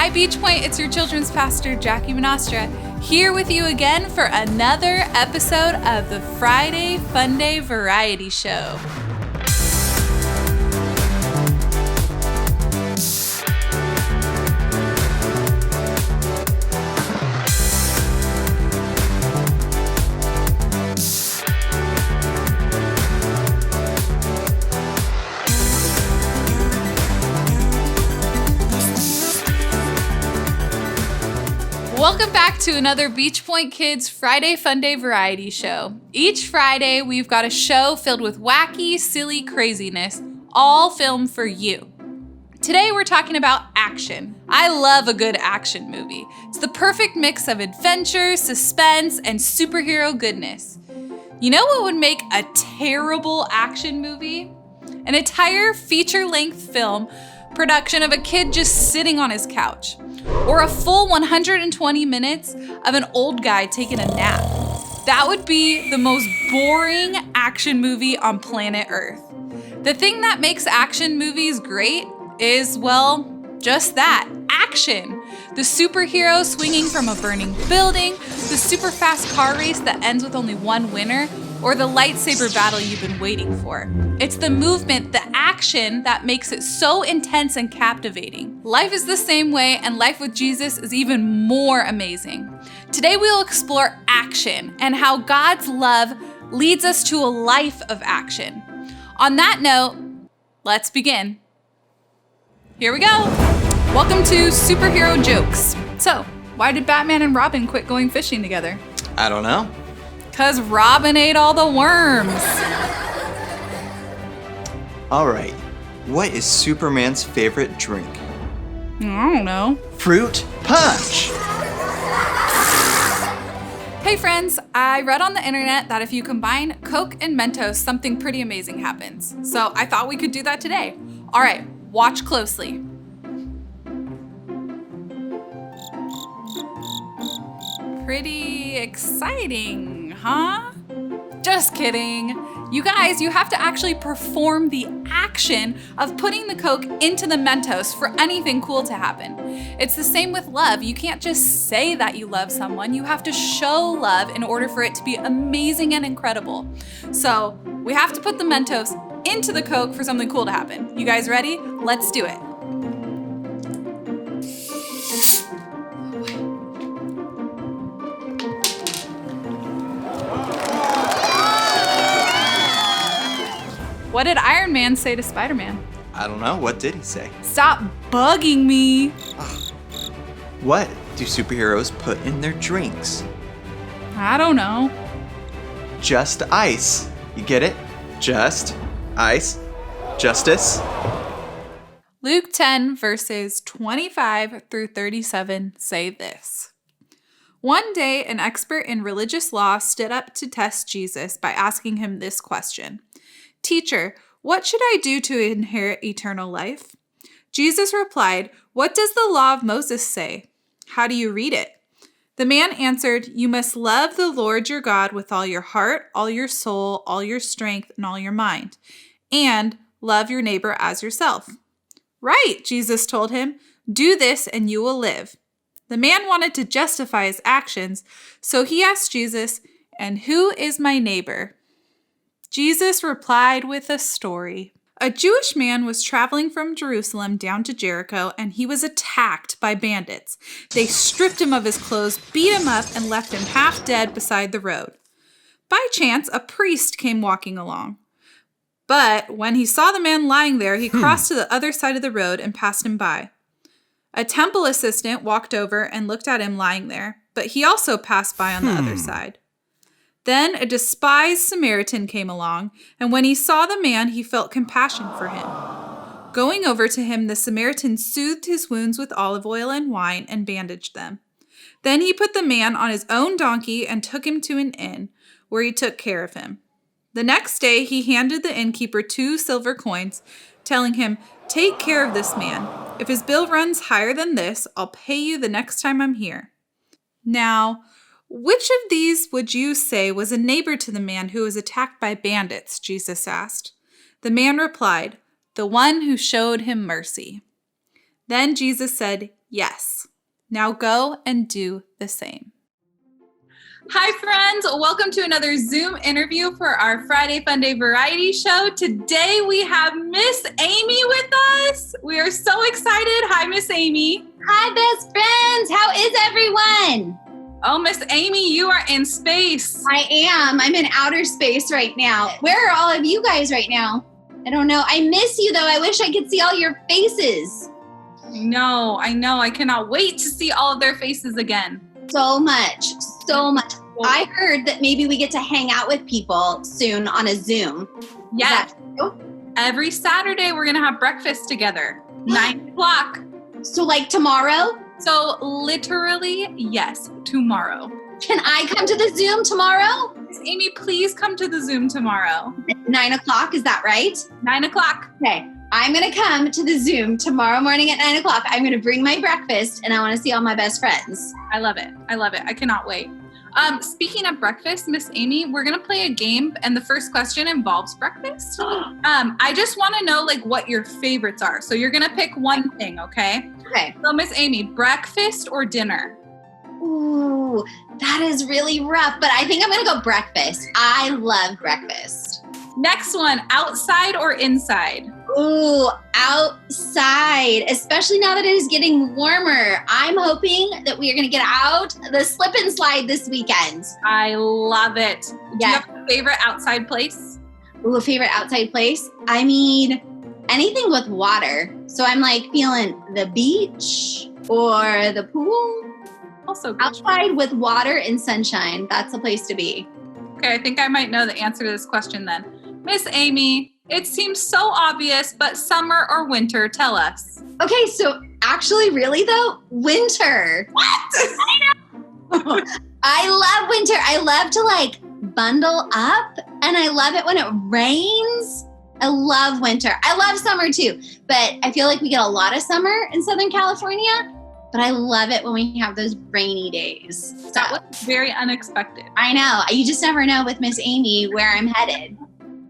Hi Beach Point, it's your children's pastor, Jackie Monastra, here with you again for another episode of the Friday Funday Variety Show. Welcome back to another Beach Point Kids Friday Funday Variety Show. Each Friday, we've got a show filled with wacky, silly craziness, all filmed for you. Today, we're talking about action. I love a good action movie. It's the perfect mix of adventure, suspense, and superhero goodness. You know what would make a terrible action movie? An entire feature-length film production of a kid just sitting on his couch. Or a full 120 minutes of an old guy taking a nap. That would be the most boring action movie on planet Earth. The thing that makes action movies great is, well, just that, action. The superhero swinging from a burning building, the super fast car race that ends with only one winner, or the lightsaber battle you've been waiting for. It's the movement, the action that makes it so intense and captivating. Life is the same way, and life with Jesus is even more amazing. Today we'll explore action and how God's love leads us to a life of action. On that note, let's begin. Here we go. Welcome to Superhero Jokes. So, why did Batman and Robin quit going fishing together? I don't know. 'Cause Robin ate all the worms. All right, what is Superman's favorite drink? I don't know. Fruit punch! Hey friends, I read on the internet that if you combine Coke and Mentos, something pretty amazing happens. So I thought we could do that today. All right, watch closely. Pretty exciting, huh? Just kidding. You guys, you have to actually perform the action of putting the Coke into the Mentos for anything cool to happen. It's the same with love. You can't just say that you love someone. You have to show love in order for it to be amazing and incredible. So we have to put the Mentos into the Coke for something cool to happen. You guys ready? Let's do it. What did Iron Man say to Spider-Man? I don't know, what did he say? Stop bugging me. What do superheroes put in their drinks? I don't know. Just ice. You get it? Just ice. Justice. Luke 10 verses 25 through 37 say this. One day, an expert in religious law stood up to test Jesus by asking him this question. Teacher, what should I do to inherit eternal life? Jesus replied, What does the law of Moses say? How do you read it? The man answered, You must love the Lord your God with all your heart, all your soul, all your strength, and all your mind, and love your neighbor as yourself. Right, Jesus told him, do this and you will live. The man wanted to justify his actions, so he asked Jesus, And who is my neighbor? Jesus replied with a story. A Jewish man was traveling from Jerusalem down to Jericho, and he was attacked by bandits. They stripped him of his clothes, beat him up, and left him half dead beside the road. By chance, a priest came walking along. But when he saw the man lying there, he crossed to the other side of the road and passed him by. A temple assistant walked over and looked at him lying there, but he also passed by on the other side. Then a despised Samaritan came along, and when he saw the man, he felt compassion for him. Going over to him, the Samaritan soothed his wounds with olive oil and wine and bandaged them. Then he put the man on his own donkey and took him to an inn, where he took care of him. The next day, he handed the innkeeper 2 silver coins, telling him, Take care of this man. If his bill runs higher than this, I'll pay you the next time I'm here. Now, which of these would you say was a neighbor to the man who was attacked by bandits? Jesus asked. The man replied, the one who showed him mercy. Then Jesus said, Yes. Now go and do the same. Hi, friends. Welcome to another Zoom interview for our Friday Funday Variety Show. Today we have Miss Amy with us. We are so excited. Hi, Miss Amy. Hi, best friends. How is everyone? Oh, Miss Amy, you are in space. I am. I'm in outer space right now. Where are all of you guys right now? I don't know. I miss you, though. I wish I could see all your faces. I know. I cannot wait to see all of their faces again. So much. I heard that maybe we get to hang out with people soon on a Zoom. Yes. Every Saturday, we're going to have breakfast together. 9 o'clock. So like tomorrow? So literally, yes, tomorrow. Can I come to the Zoom tomorrow? Miss Amy, please come to the Zoom tomorrow. 9 o'clock, is that right? 9 o'clock. Okay. I'm going to come to the Zoom tomorrow morning at 9 o'clock. I'm going to bring my breakfast and I want to see all my best friends. I love it. I cannot wait. Speaking of breakfast, Miss Amy, we're going to play a game and the first question involves breakfast. I just want to know like what your favorites are. So you're going to pick one thing, okay? Okay. So Miss Amy, breakfast or dinner? Ooh, that is really rough, but I think I'm going to go breakfast. I love breakfast. Next one, outside or inside? Ooh, outside, especially now that it is getting warmer. I'm hoping that we are going to get out the slip and slide this weekend. I love it. Yeah. Do you have a favorite outside place? Ooh, a favorite outside place? I mean, anything with water. So I'm like feeling the beach or the pool. Also good. Outside with water and sunshine. That's the place to be. Okay, I think I might know the answer to this question then. Miss Amy, it seems so obvious, but summer or winter, tell us. Okay, so actually, really though, winter. What? I know. I love winter. I love to like bundle up and I love it when it rains. I love winter. I love summer too, but I feel like we get a lot of summer in Southern California, but I love it when we have those rainy days. That was very unexpected. I know. You just never know with Miss Amy where I'm headed.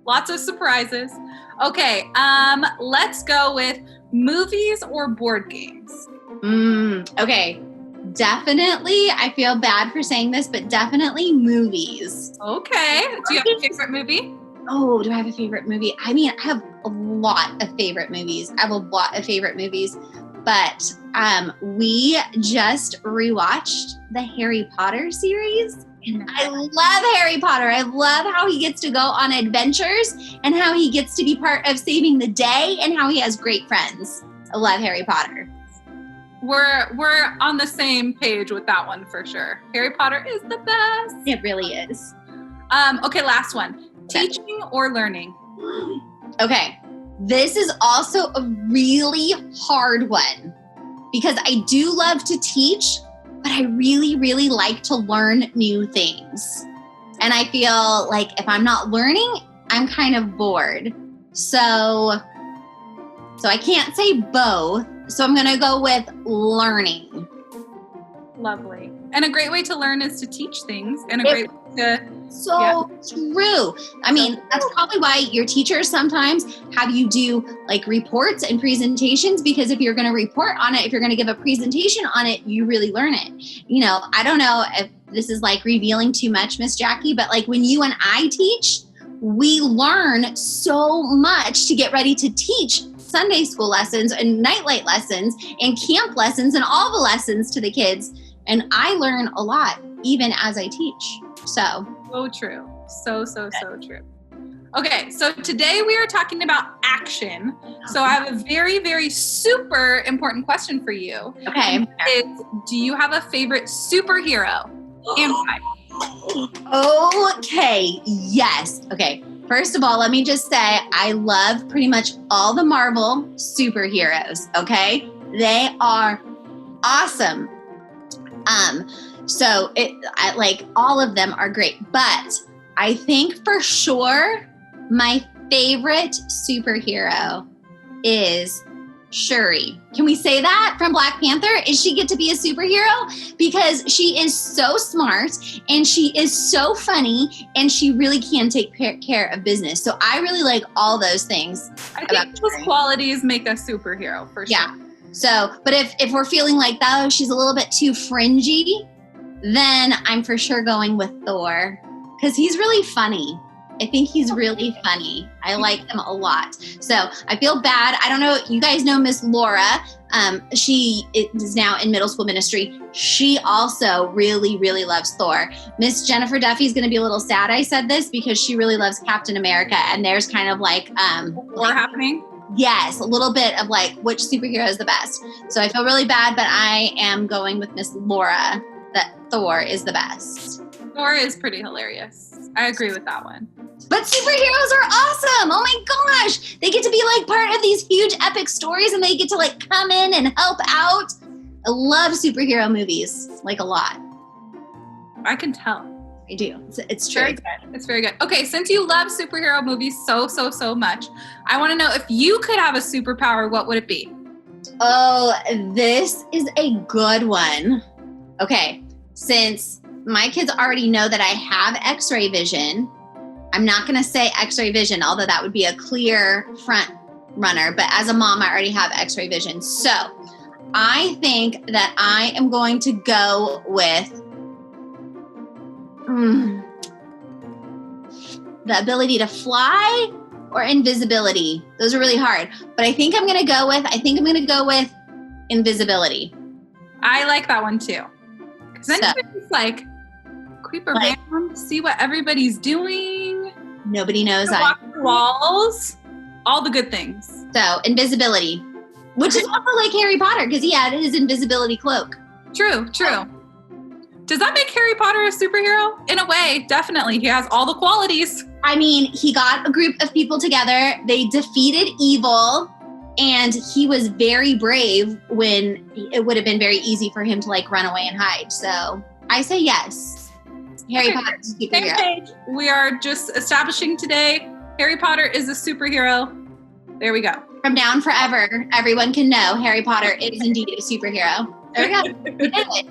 Lots of surprises. Okay, let's go with movies or board games. Okay. Definitely, I feel bad for saying this, but definitely movies. Okay. Do you have a favorite movie? Oh, do I have a favorite movie? I mean, I have a lot of favorite movies. But we just rewatched the Harry Potter series. And I love Harry Potter. I love how he gets to go on adventures and how he gets to be part of saving the day and how he has great friends. I love Harry Potter. We're on the same page with that one for sure. Harry Potter is the best. It really is. Okay, last one. Teaching or learning? Okay. This is also a really hard one because I do love to teach, but I really, really like to learn new things. And I feel like if I'm not learning, I'm kind of bored. So I can't say both. So I'm going to go with learning. Lovely. And a great way to learn is to teach things and a great way to... True. I mean, that's probably why your teachers sometimes have you do like reports and presentations, because if you're going to report on it, if you're going to give a presentation on it, you really learn it. You know, I don't know if this is like revealing too much, Miss Jackie, but like when you and I teach, we learn so much to get ready to teach Sunday school lessons and nightlight lessons and camp lessons and all the lessons to the kids. And I learn a lot even as I teach. So true. So true. Okay, so today we are talking about action. So I have a very, very super important question for you. Okay. Do you have a favorite superhero? And why? Okay. Yes. Okay. First of all, let me just say I love pretty much all the Marvel superheroes. Okay. They are awesome. So like all of them are great, but I think for sure my favorite superhero is Shuri. Can we say that from Black Panther? Is she get to be a superhero? Because she is so smart and she is so funny and she really can take care of business. So I really like all those things. I think those qualities make a superhero for sure. Yeah. So, but if we're feeling like, oh, she's a little bit too fringy, then I'm for sure going with Thor because he's really funny. I think he's really funny. I like him a lot. So I feel bad. I don't know. You guys know Miss Laura. She is now in middle school ministry. She also really, really loves Thor. Miss Jennifer Duffy is going to be a little sad I said this because she really loves Captain America. And there's kind of like war happening. Yes, a little bit of like which superhero is the best. So I feel really bad, but I am going with Miss Laura that Thor is the best. Thor is pretty hilarious. I agree with that one. But superheroes are awesome. Oh my gosh. They get to be like part of these huge epic stories and they get to like come in and help out. I love superhero movies, like a lot. I can tell. I do. It's true. Very good. It's very good. Okay, since you love superhero movies so much, I want to know if you could have a superpower, what would it be? Oh, this is a good one. Okay, since my kids already know that I have X-ray vision, I'm not going to say X-ray vision, although that would be a clear front runner. But as a mom, I already have X-ray vision. So I think that I am going to go with the ability to fly or invisibility. Those are really hard. But I think I'm going to go with invisibility. I like that one too. Because then you can just like creep around, see what everybody's doing. Nobody knows. Walk the walls, all the good things. So invisibility, which is also like Harry Potter because he had his invisibility cloak. True. Does that make Harry Potter a superhero? In a way, definitely. He has all the qualities. I mean, he got a group of people together. They defeated evil. And he was very brave when it would have been very easy for him to like run away and hide. So I say yes. Harry Potter is a superhero. Same page. We are just establishing today Harry Potter is a superhero. There we go. From now on forever, everyone can know Harry Potter is indeed a superhero. There we go. We did it.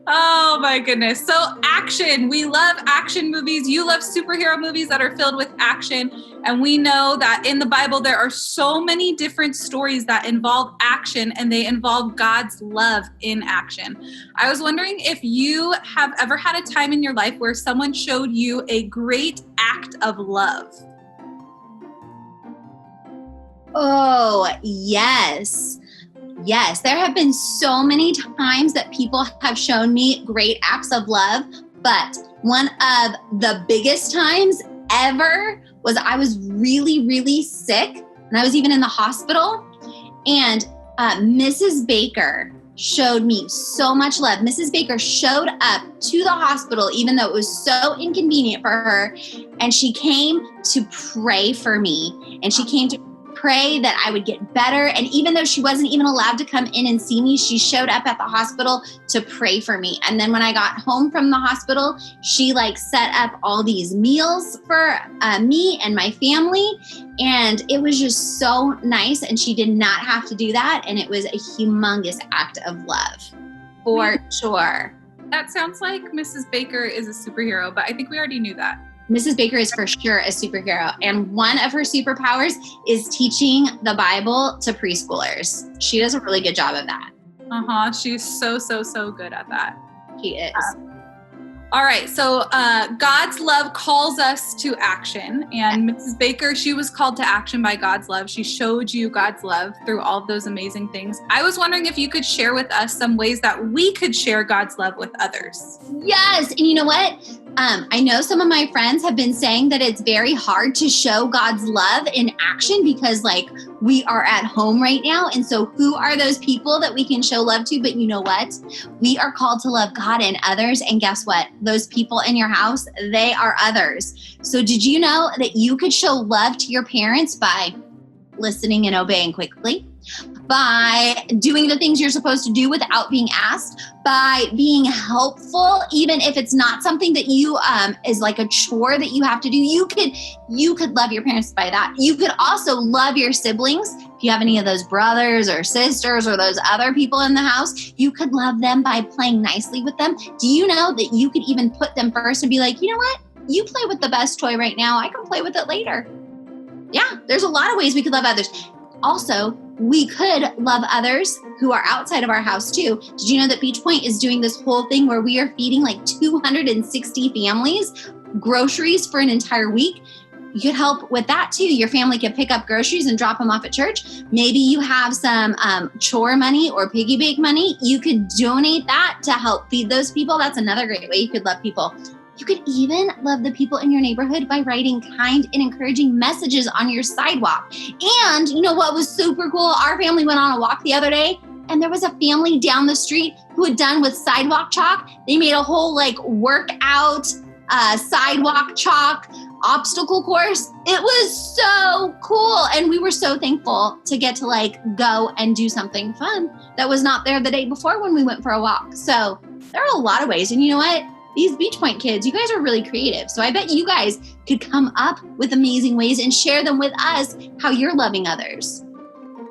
Oh my goodness. So action. We love action movies. You love superhero movies that are filled with action. And we know that in the Bible, there are so many different stories that involve action and they involve God's love in action. I was wondering if you have ever had a time in your life where someone showed you a great act of love. Oh, yes. Yes, there have been so many times that people have shown me great acts of love, but one of the biggest times ever was I was really, really sick, and I was even in the hospital, and Mrs. Baker showed me so much love. Mrs. Baker showed up to the hospital, even though it was so inconvenient for her, and she came to pray for me, and she came to pray that I would get better. And even though she wasn't even allowed to come in and see me, she showed up at the hospital to pray for me. And then when I got home from the hospital, she like set up all these meals for me and my family. And it was just so nice. And she did not have to do that. And it was a humongous act of love for sure. That sounds like Mrs. Baker is a superhero, but I think we already knew that. Mrs. Baker is for sure a superhero. And one of her superpowers is teaching the Bible to preschoolers. She does a really good job of that. She's so good at that. She is. All right. So God's love calls us to action. And Mrs. Baker, she was called to action by God's love. She showed you God's love through all of those amazing things. I was wondering if you could share with us some ways that we could share God's love with others. Yes. And you know what? I know some of my friends have been saying that it's very hard to show God's love in action because like we are at home right now. And so who are those people that we can show love to? But you know what? We are called to love God and others. And guess what? Those people in your house, they are others. So did you know that you could show love to your parents by listening and obeying quickly? By doing the things you're supposed to do without being asked, by being helpful, even if it's not something that you is like a chore that you have to do. You could love your parents by that. You could also love your siblings. If you have any of those brothers or sisters or those other people in the house, you could love them by playing nicely with them. Do you know that you could even put them first and be like, you know what? You play with the best toy right now. I can play with it later. Yeah, there's a lot of ways we could love others. Also, we could love others who are outside of our house too. Did you know that Beach Point is doing this whole thing where we are feeding like 260 families groceries for an entire week? You could help with that too. Your family could pick up groceries and drop them off at church. Maybe you have some chore money or piggy bank money. You could donate that to help feed those people. That's another great way you could love people. You could even love the people in your neighborhood by writing kind and encouraging messages on your sidewalk. And you know what was super cool? Our family went on a walk the other day, and there was a family down the street who had done with sidewalk chalk. They made a whole like workout sidewalk chalk obstacle course. It was so cool. And we were so thankful to get to like go and do something fun that was not there the day before when we went for a walk. So there are a lot of ways. And you know what? These Beach Point kids, you guys are really creative. So I bet you guys could come up with amazing ways and share them with us how you're loving others.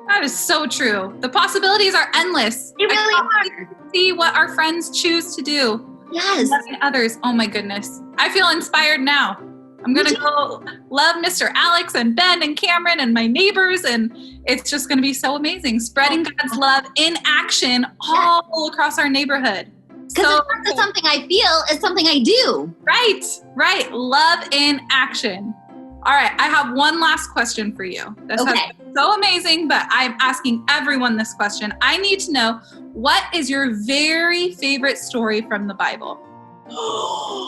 That is so true. The possibilities are endless. They really are. See what our friends choose to do. Yes. Loving others. Oh my goodness. I feel inspired now. I'm going to go love Mr. Alex and Ben and Cameron and my neighbors. And it's just going to be so amazing. Spreading God's love in action all across our neighborhood. Because it's not just something I feel, it's something I do. Right. Love in action. All right. I have one last question for you. This has been so amazing, but I'm asking everyone this question. I need to know, what is your very favorite story from the Bible?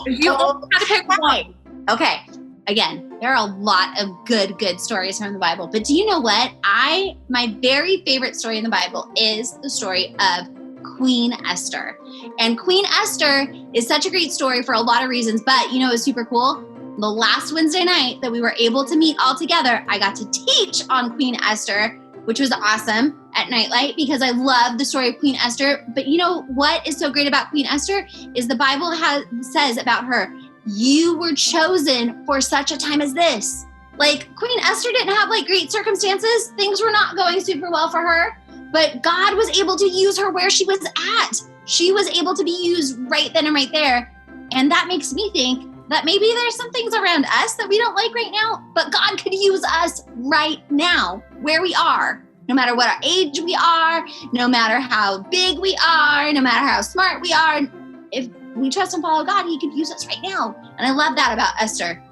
If you only had to pick one. Okay. Again, there are a lot of good stories from the Bible. But do you know what? My very favorite story in the Bible is the story of Queen Esther. And Queen Esther is such a great story for a lot of reasons. But you know, it was super cool. The last Wednesday night that we were able to meet all together, I got to teach on Queen Esther, which was awesome at Nightlight because I love the story of Queen Esther. But you know what is so great about Queen Esther is the Bible says about her, you were chosen for such a time as this. Like Queen Esther didn't have like great circumstances. Things were not going super well for her, but God was able to use her where she was at. She was able to be used right then and right there. And that makes me think that maybe there's some things around us that we don't like right now, but God could use us right now, where we are, no matter what our age we are, no matter how big we are, no matter how smart we are. If we trust and follow God, he could use us right now. And I love that about Esther.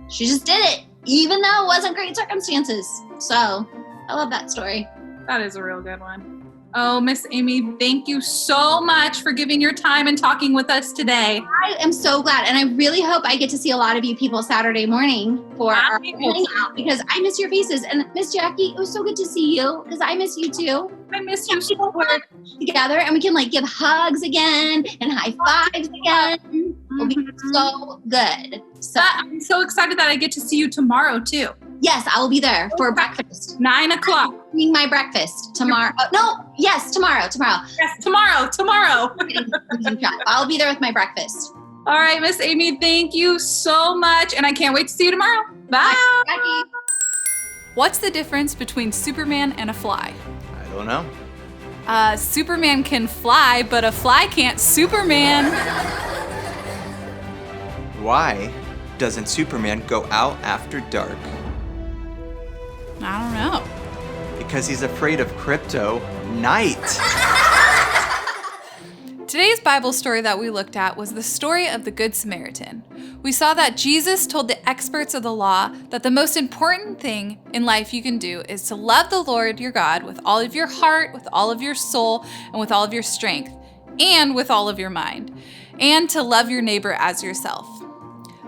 She just did it, even though it wasn't great circumstances. So I love that story. That is a real good one. Oh, Miss Amy, thank you so much for giving your time and talking with us today. I am so glad. And I really hope I get to see a lot of you people Saturday morning for our hangout because I miss your faces. And Miss Jackie, it was so good to see you because I miss you too. I miss you so much. Together and we can like give hugs again and high fives again. It'll be so good. So I'm so excited that I get to see you tomorrow too. Yes, I will be there for breakfast. 9 o'clock. I'm eating my breakfast tomorrow. Oh, no, yes, tomorrow. Yes, tomorrow. I'll be there with my breakfast. All right, Miss Amy, thank you so much. And I can't wait to see you tomorrow. Bye. Bye. What's the difference between Superman and a fly? I don't know. Superman can fly, but a fly can't Superman. Why doesn't Superman go out after dark? I don't know. Because he's afraid of kryptonite. Today's Bible story that we looked at was the story of the Good Samaritan. We saw that Jesus told the experts of the law that the most important thing in life you can do is to love the Lord your God with all of your heart, with all of your soul, and with all of your strength, and with all of your mind, and to love your neighbor as yourself.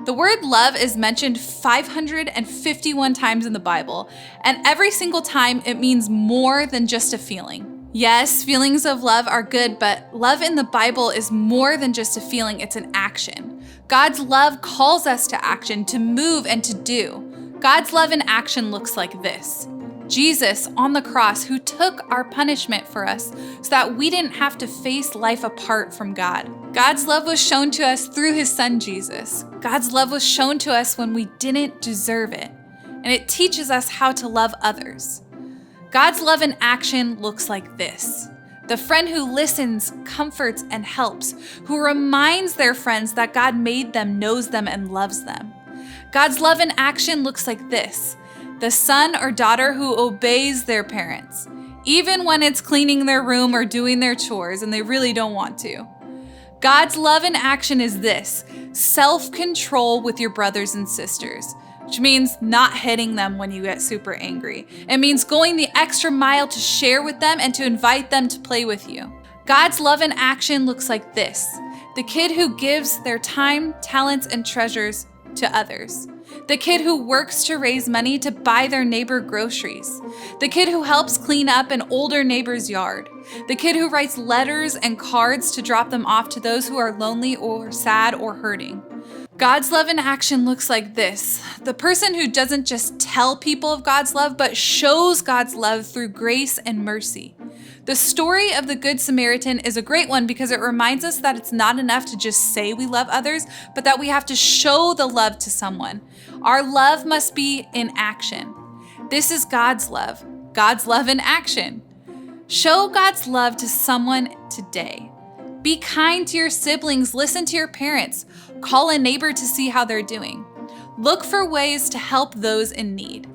The word love is mentioned 551 times in the Bible, and every single time it means more than just a feeling. Yes, feelings of love are good, but love in the Bible is more than just a feeling, it's an action. God's love calls us to action, to move and to do. God's love in action looks like this. Jesus on the cross who took our punishment for us so that we didn't have to face life apart from God. God's love was shown to us through his son Jesus. God's love was shown to us when we didn't deserve it. And it teaches us how to love others. God's love in action looks like this. The friend who listens, comforts, and helps, who reminds their friends that God made them, knows them, and loves them. God's love in action looks like this. The son or daughter who obeys their parents. even when it's cleaning their room or doing their chores and they really don't want to. God's love in action is this: self-control with your brothers and sisters, which means not hitting them when you get super angry. It means going the extra mile to share with them and to invite them to play with you. God's love in action looks like this: the kid who gives their time, talents, and treasures to others. The kid who works to raise money to buy their neighbor groceries. The kid who helps clean up an older neighbor's yard. The kid who writes letters and cards to drop them off to those who are lonely or sad or hurting. God's love in action looks like this: the person who doesn't just tell people of God's love, but shows God's love through grace and mercy. The story of the Good Samaritan is a great one because it reminds us that it's not enough to just say we love others, but that we have to show the love to someone. Our love must be in action. This is God's love in action. Show God's love to someone today. Be kind to your siblings, listen to your parents, call a neighbor to see how they're doing. Look for ways to help those in need.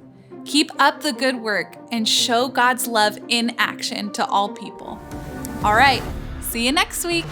Keep up the good work and show God's love in action to all people. All right, see you next week.